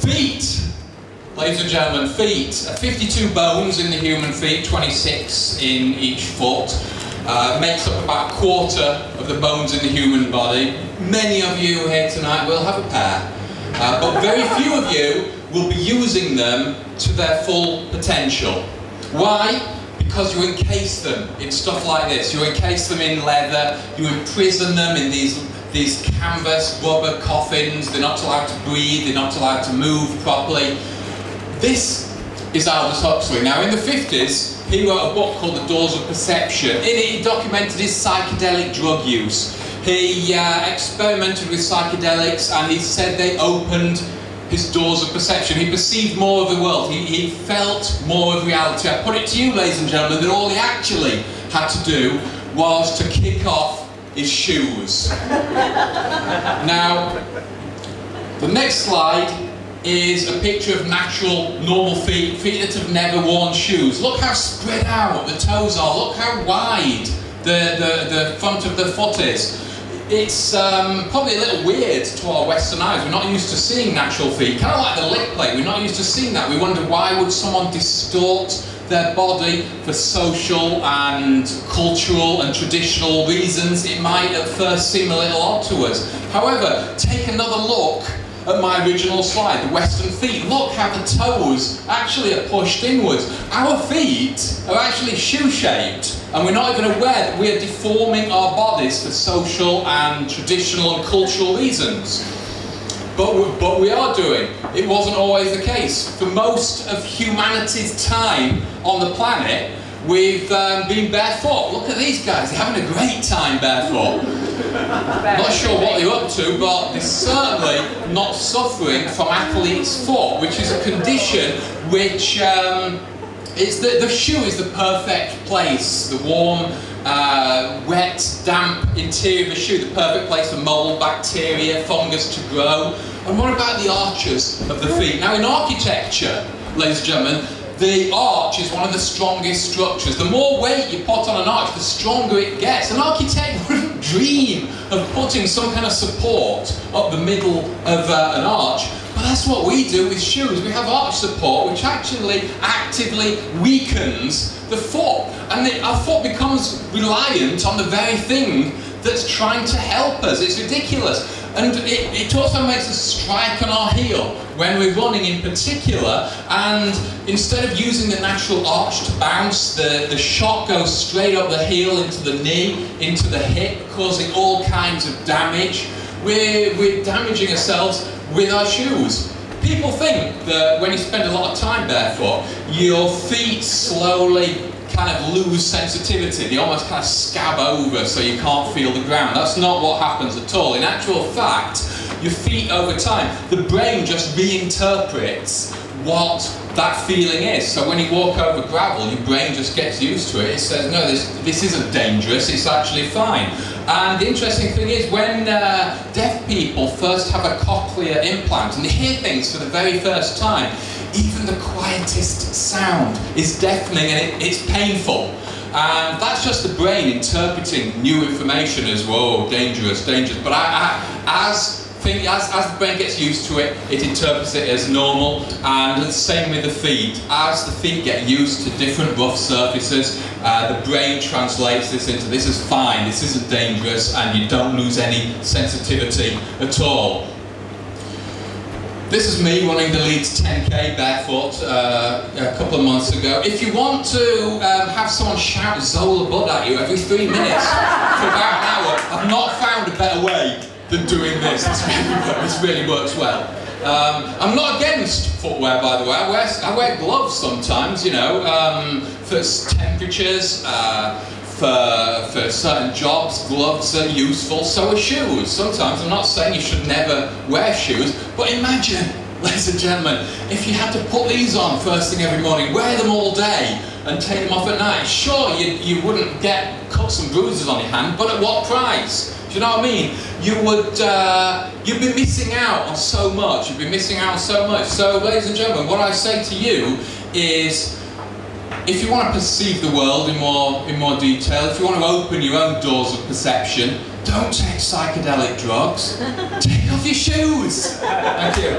Feet. Ladies and gentlemen, feet. 52 bones in the human feet, 26 in each foot. Makes up about a quarter of the bones in the human body. Many of you here tonight will have a pair. But very few of you will be using them to their full potential. Why? Because you encase them in stuff like this. You encase them in leather, you imprison them in these canvas rubber coffins. They're not allowed to breathe, they're not allowed to move properly. This is Aldous Huxley. Now in the 50s, he wrote a book called The Doors of Perception. In it he documented his psychedelic drug use. He experimented with psychedelics and he said they opened his doors of perception. He perceived more of the world. He felt more of reality. I put it to you, ladies and gentlemen, that all he actually had to do was to kick off his shoes. Now, the next slide is a picture of natural, normal feet, feet that have never worn shoes. Look how spread out the toes are. Look how wide the front of the foot is. It's probably a little weird to our Western eyes. We're not used to seeing natural feet. Kind of like the lip plate, we're not used to seeing that. We wonder, why would someone distort their body for social and cultural and traditional reasons? It might at first seem a little odd to us. However, take another look at my original slide, the Western feet. Look how the toes actually are pushed inwards. Our feet are actually shoe-shaped, and we're not even aware that we are deforming our bodies for social and traditional and cultural reasons. But we are doing. It wasn't always the case. For most of humanity's time on the planet, we've been barefoot. Look at these guys, they're having a great time barefoot. Not sure what they're up to, but they're certainly not suffering from athlete's foot, which is a condition which the shoe is the perfect place. The warm, wet, damp interior of the shoe, the perfect place for mold, bacteria, fungus to grow. And what about the arches of the feet? Now in architecture, ladies and gentlemen, the arch is one of the strongest structures. The more weight you put on an arch, the stronger it gets. An architect wouldn't dream of putting some kind of support up the middle of an arch. But that's what we do with shoes. We have arch support, which actually actively weakens the foot. And our foot becomes reliant on the very thing that's trying to help us. It's ridiculous. And it also makes us strike on our heel when we're running in particular, and instead of using the natural arch to bounce, the shot goes straight up the heel into the knee, into the hip, causing all kinds of damage. We're damaging ourselves with our shoes. People think that when you spend a lot of time barefoot, your feet slowly kind of lose sensitivity. They almost kind of scab over so you can't feel the ground. That's not what happens at all. In actual fact, your feet over time, the brain just reinterprets what that feeling is. So when you walk over gravel, your brain just gets used to it. It says, no, this isn't dangerous, it's actually fine. And the interesting thing is, when deaf people first have a cochlear implant and they hear things for the very first time, even the quietest sound is deafening and it's painful. And that's just the brain interpreting new information as, whoa, dangerous, dangerous. But as the brain gets used to it, it interprets it as normal. And the same with the feet. As the feet get used to different rough surfaces, the brain translates this into, this is fine, this isn't dangerous, and you don't lose any sensitivity at all. This is me running the Leeds 10K barefoot a couple of months ago. If you want to have someone shout Zola Bud at you every 3 minutes for about an hour, I've not found a better way than doing this. This really works well. I'm not against footwear, by the way. I wear gloves sometimes, you know, for temperatures, for certain jobs. Gloves are useful, so are shoes. Sometimes, I'm not saying you should never wear shoes, but imagine, ladies and gentlemen, if you had to put these on first thing every morning, wear them all day, and take them off at night. Sure, you wouldn't get cuts and bruises on your hand, but at what price? Do you know what I mean? You'd be missing out on so much. You'd be missing out on so much. So, ladies and gentlemen, what I say to you is, if you want to perceive the world in more detail, if you want to open your own doors of perception, don't take psychedelic drugs. Take off your shoes. Thank you.